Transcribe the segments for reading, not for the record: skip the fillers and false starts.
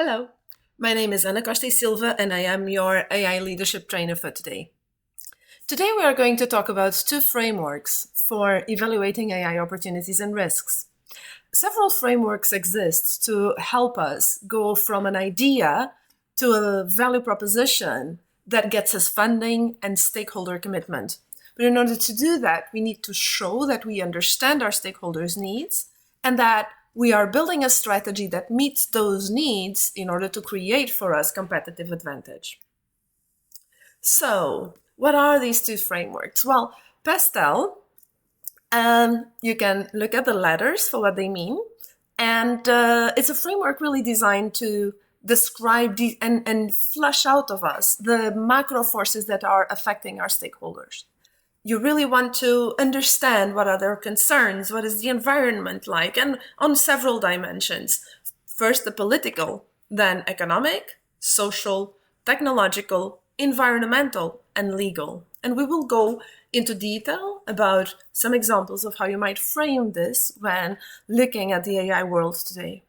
Hello, my name is Ana Costa e Silva, and I am your AI leadership trainer for today. Today, we are going to talk about two frameworks for evaluating AI opportunities and risks. Several frameworks exist to help us go from an idea to a value proposition that gets us funding and stakeholder commitment. But in order to do that, we need to show that we understand our stakeholders' needs and that we are building a strategy that meets those needs in order to create for us competitive advantage. So, what are these two frameworks? Well, Pastel, you can look at the letters for what they mean. And it's a framework really designed to describe and flush out of us the macro forces that are affecting our stakeholders. You really want to understand what are their concerns, what is the environment like, and on several dimensions. First, the political, then economic, social, technological, environmental, and legal. And we will go into detail about some examples of how you might frame this when looking at the AI world today.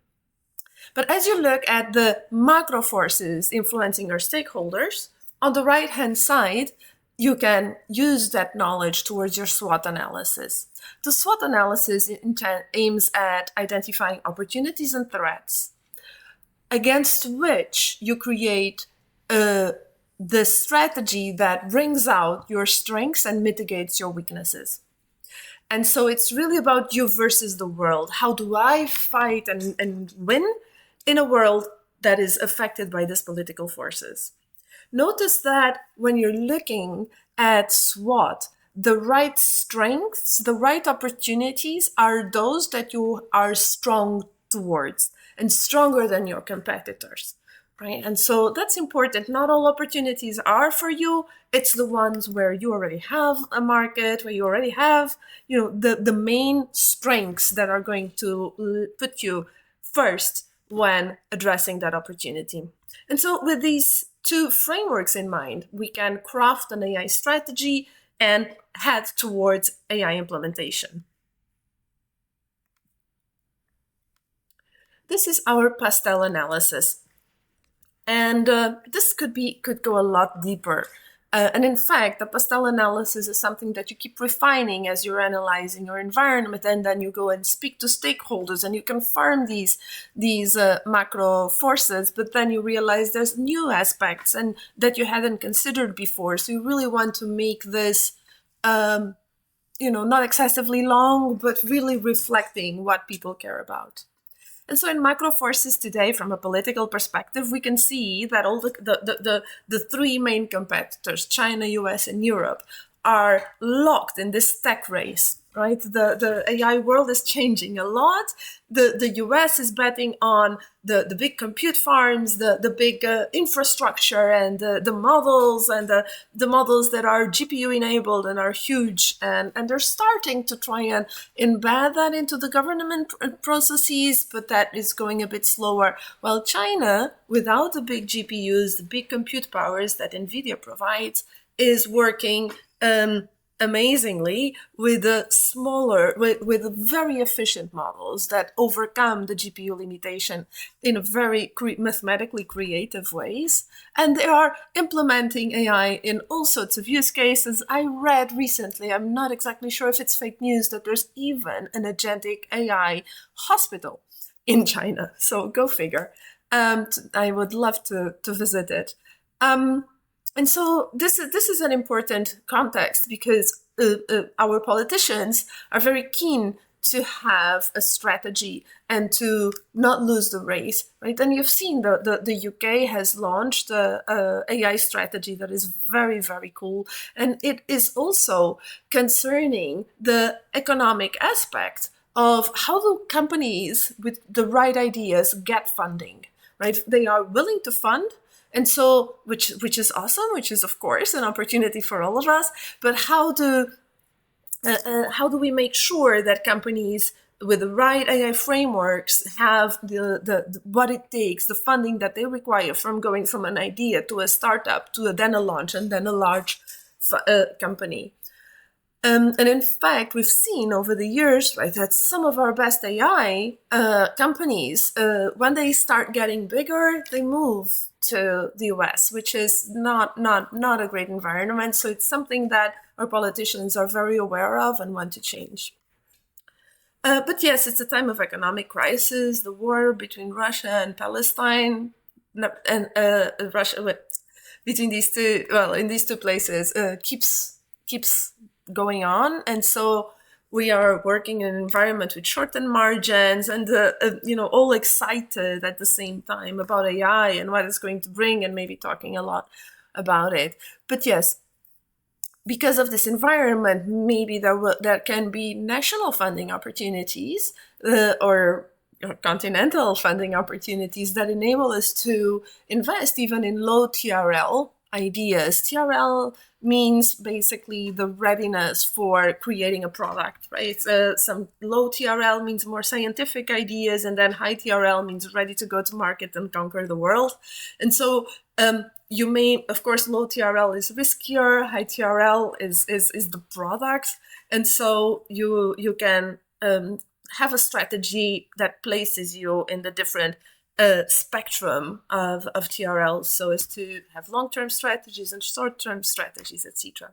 But as you look at the macro forces influencing our stakeholders, on the right-hand side, you can use that knowledge towards your SWOT analysis. The SWOT analysis aims at identifying opportunities and threats against which you create the strategy that brings out your strengths and mitigates your weaknesses. And so it's really about you versus the world. How do I fight and win in a world that is affected by these political forces? Notice that when you're looking at SWOT, the right strengths, the right opportunities are those that you are strong towards and stronger than your competitors, right? And so that's important. Not all opportunities are for you. It's the ones where you already have a market, where you already have, the main strengths that are going to put you first when addressing that opportunity. And so with these two frameworks in mind, we can craft an AI strategy and head towards AI implementation. This is our Pastel analysis. And this could go a lot deeper. And in fact, the Pastel analysis is something that you keep refining as you're analyzing your environment, and then you go and speak to stakeholders and you confirm these macro forces, but then you realize there's new aspects and that you hadn't considered before. So you really want to make this, not excessively long, but really reflecting what people care about. And so in macro forces today, from a political perspective, we can see that all the three main competitors, China, US, and Europe, are locked in this tech race, right? The AI world is changing a lot. The US is betting on the big compute farms, the big infrastructure, and the models, and the models that are GPU enabled and are huge. And they're starting to try and embed that into the government processes, but that is going a bit slower. While China, without the big GPUs, the big compute powers that NVIDIA provides, is working amazingly with very efficient models that overcome the GPU limitation in a very mathematically creative ways. And they are implementing AI in all sorts of use cases. I read recently, I'm not exactly sure if it's fake news, that there's even an agentic AI hospital in China. So go figure. I would love to visit it. And so this is an important context because our politicians are very keen to have a strategy and to not lose the race, right? And you've seen the UK has launched a AI strategy that is very, very cool. And it is also concerning the economic aspect of how do companies with the right ideas get funding, right? They are willing to fund. And so, which is awesome, which is of course an opportunity for all of us. But how do we make sure that companies with the right AI frameworks have the what it takes, the funding that they require from going from an idea to a startup to then a launch and then a large company? And in fact, we've seen over the years, right, that some of our best AI companies, when they start getting bigger, they move to the US, which is not a great environment. So it's something that our politicians are very aware of and want to change. But yes, it's a time of economic crisis. The war between Russia and Palestine, and Russia between these two, well, in these two places, keeps going on, and so we are working in an environment with shortened margins, and all excited at the same time about AI and what it's going to bring, and maybe talking a lot about it. But yes, because of this environment, maybe there can be national funding opportunities or continental funding opportunities that enable us to invest even in low TRL ideas. TRL means basically the readiness for creating a product, right? Some low TRL means more scientific ideas, and then high TRL means ready to go to market and conquer the world. And so you may, of course, low TRL is riskier, high TRL is the product. And so you can have a strategy that places you in the different spectrum of TRL, so as to have long-term strategies and short-term strategies, etc.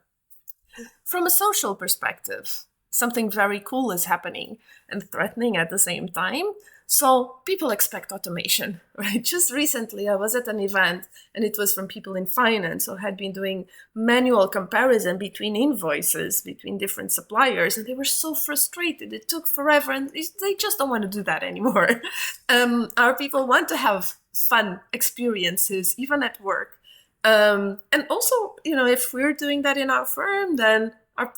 From a social perspective, something very cool is happening and threatening at the same time. So people expect automation, right? Just recently, I was at an event, and it was from people in finance who had been doing manual comparison between invoices, between different suppliers, and they were so frustrated. It took forever, and they just don't want to do that anymore. Our people want to have fun experiences, even at work. And also, if we're doing that in our firm, then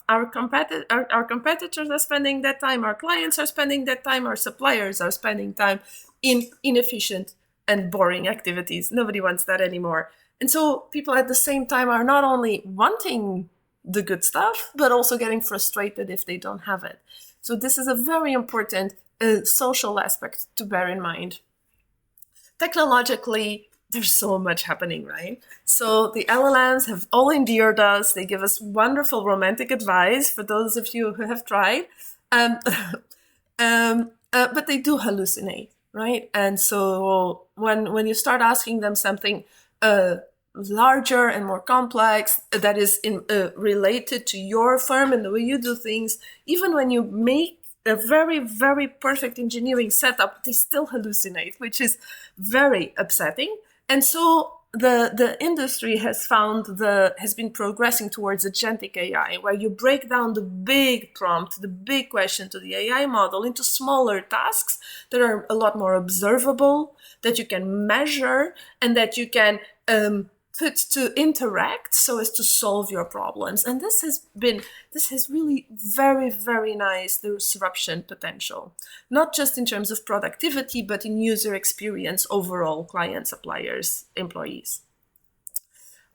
our competitors are spending that time, our clients are spending that time, our suppliers are spending time in inefficient and boring activities. Nobody wants that anymore. And so people at the same time are not only wanting the good stuff, but also getting frustrated if they don't have it. So this is a very important social aspect to bear in mind. Technologically, there's so much happening, right? So the LLMs have all endeared us. They give us wonderful romantic advice for those of you who have tried. But they do hallucinate, right? And so when you start asking them something larger and more complex that is related to your firm and the way you do things, even when you make a very, very perfect engineering setup, they still hallucinate, which is very upsetting. And so the industry has been progressing towards agentic AI, where you break down the big prompt, the big question to the AI model into smaller tasks that are a lot more observable, that you can measure, and that you can put to interact so as to solve your problems. And this has really very, very nice disruption potential, not just in terms of productivity, but in user experience overall, clients, suppliers, employees.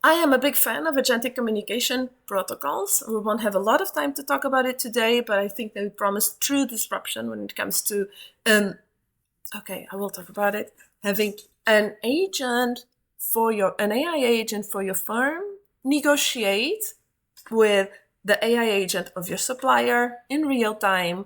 I am a big fan of agentic communication protocols. We won't have a lot of time to talk about it today, but I think they promise true disruption when it comes to, I will talk about it, having an AI agent for your firm negotiate with the AI agent of your supplier in real time,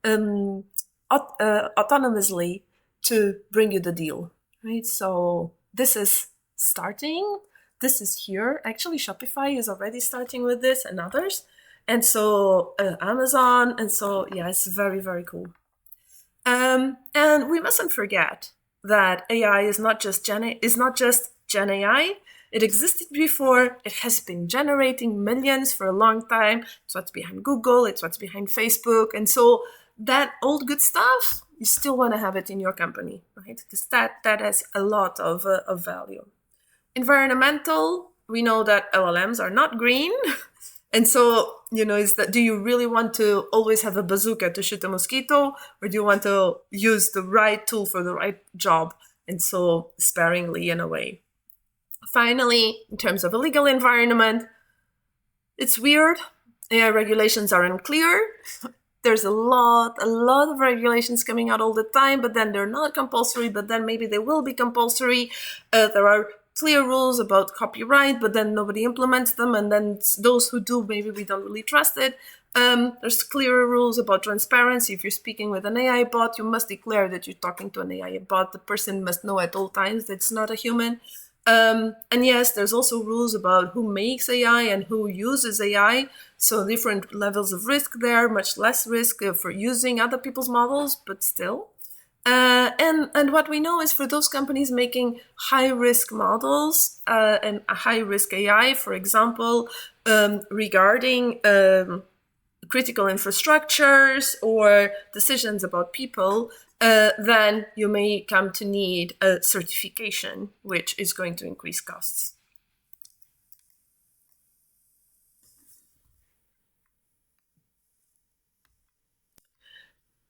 autonomously, to bring you the deal, right? So this is starting. This is here. Actually, Shopify is already starting with this, and others. And so Amazon. And so, yeah, it's very, very cool. And we mustn't forget that AI is not just Gen AI. It existed before. It has been generating millions for a long time. It's what's behind Google. It's what's behind Facebook. And so that old good stuff, you still want to have it in your company, right? Because that has a lot of value. Environmental, we know that LLMs are not green. And so, is that, do you really want to always have a bazooka to shoot a mosquito, or do you want to use the right tool for the right job? And so sparingly, in a way. Finally, in terms of a legal environment, it's weird. AI regulations are unclear. There's a lot of regulations coming out all the time, but then they're not compulsory, but then maybe they will be compulsory. There are clear rules about copyright, but then nobody implements them, and then those who do, maybe we don't really trust it. There's clearer rules about transparency. If you're speaking with an AI bot, you must declare that you're talking to an AI bot. The person must know at all times that it's not a human. And yes, there's also rules about who makes AI and who uses AI. So different levels of risk there, much less risk for using other people's models, but still. And what we know is for those companies making high-risk models and high-risk AI, for example, regarding critical infrastructures or decisions about people, then you may come to need a certification, which is going to increase costs.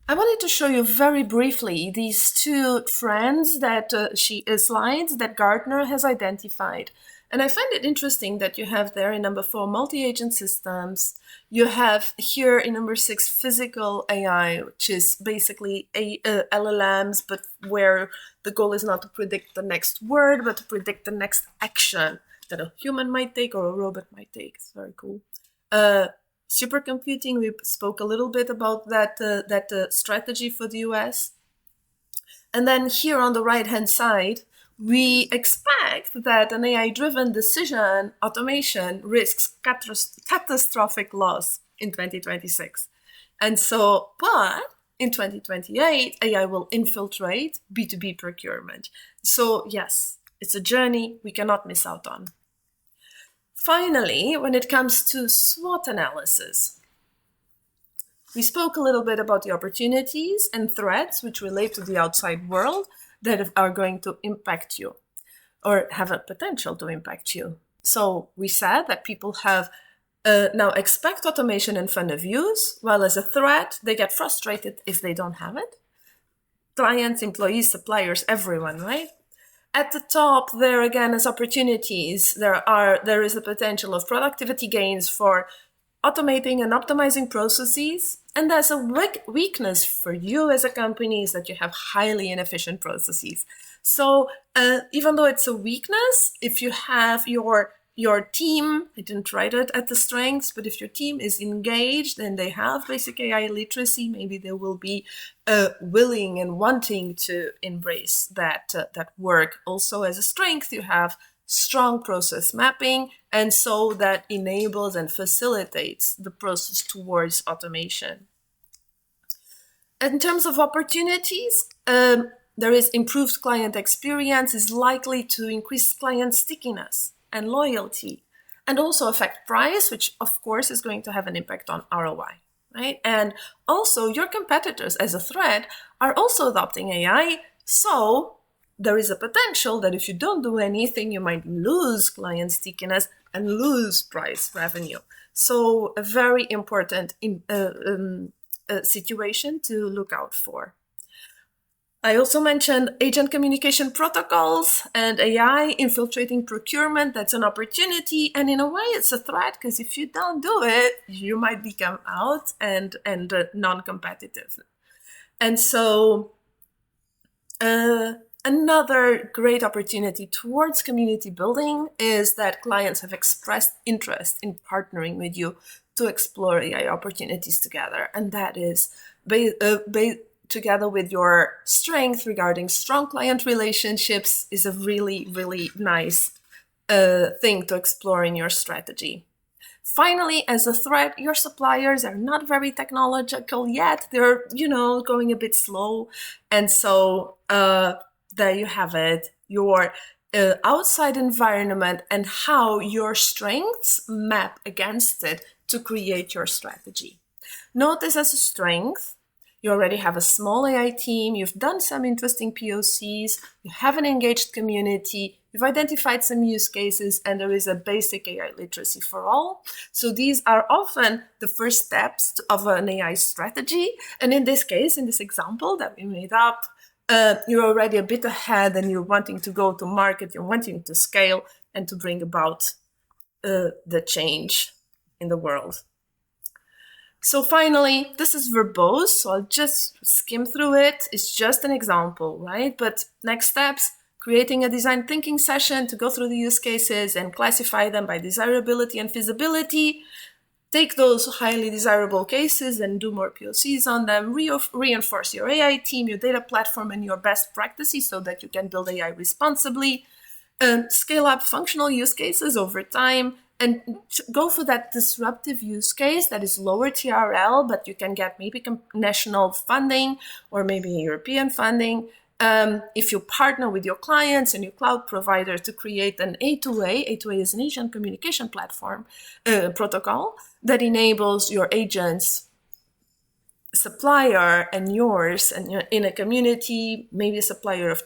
I wanted to show you very briefly these two trends that slides that Gartner has identified. And I find it interesting that you have there in number 4, multi-agent systems. You have here in number 6, physical AI, which is basically LLMs, but where the goal is not to predict the next word, but to predict the next action that a human might take or a robot might take. It's very cool. Supercomputing, we spoke a little bit about that strategy for the US. And then here on the right-hand side, we expect that an AI-driven decision automation risks catastrophic loss in 2026. And so, but in 2028, AI will infiltrate B2B procurement. So yes, it's a journey we cannot miss out on. Finally, when it comes to SWOT analysis, we spoke a little bit about the opportunities and threats which relate to the outside world that are going to impact you or have a potential to impact you. So we said that people have now expect automation in front of use, while as a threat, they get frustrated if they don't have it. Clients, employees, suppliers, everyone, right? At the top, there again as opportunities, there is a potential of productivity gains for automating and optimizing processes. And there's a weakness for you as a company is that you have highly inefficient processes. So even though it's a weakness, if you have your team, I didn't write it at the strengths, but if your team is engaged and they have basic AI literacy, maybe they will be willing and wanting to embrace that work. Also as a strength, you have strong process mapping, and so that enables and facilitates the process towards automation. In terms of opportunities, there is improved client experience is likely to increase client stickiness and loyalty, and also affect price, which of course is going to have an impact on ROI, right? And also your competitors as a threat are also adopting AI, so there is a potential that if you don't do anything, you might lose client stickiness and lose price revenue. So a very important situation to look out for. I also mentioned agent communication protocols and AI infiltrating procurement. That's an opportunity, and in a way it's a threat, because if you don't do it, you might become out and non-competitive. And so another great opportunity towards community building is that clients have expressed interest in partnering with you to explore AI opportunities together. And that is together with your strength regarding strong client relationships is a really, really nice thing to explore in your strategy. Finally, as a threat, your suppliers are not very technological yet. They're, going a bit slow. And so there you have it, your outside environment and how your strengths map against it to create your strategy. Note this as a strength. You already have a small AI team, you've done some interesting POCs, you have an engaged community, you've identified some use cases, and there is a basic AI literacy for all. So these are often the first steps of an AI strategy. And in this case, in this example that we made up, you're already a bit ahead and you're wanting to go to market, you're wanting to scale and to bring about the change in the world. So finally, this is verbose, so I'll just skim through it. It's just an example, right? But next steps, creating a design thinking session to go through the use cases and classify them by desirability and feasibility, take those highly desirable cases and do more POCs on them, reinforce your AI team, your data platform, and your best practices so that you can build AI responsibly, scale up functional use cases over time, and go for that disruptive use case that is lower TRL, but you can get maybe national funding or maybe European funding. If you partner with your clients and your cloud provider to create an A2A is an agent communication platform protocol that enables your agents, supplier and yours, and you're in a community, maybe a supplier of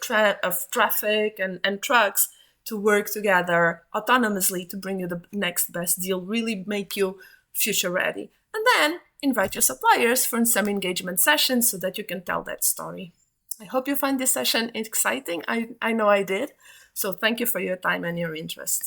traffic and trucks, to work together autonomously to bring you the next best deal, really make you future ready. And then invite your suppliers for some engagement sessions so that you can tell that story. I hope you find this session exciting. I know I did. So thank you for your time and your interest.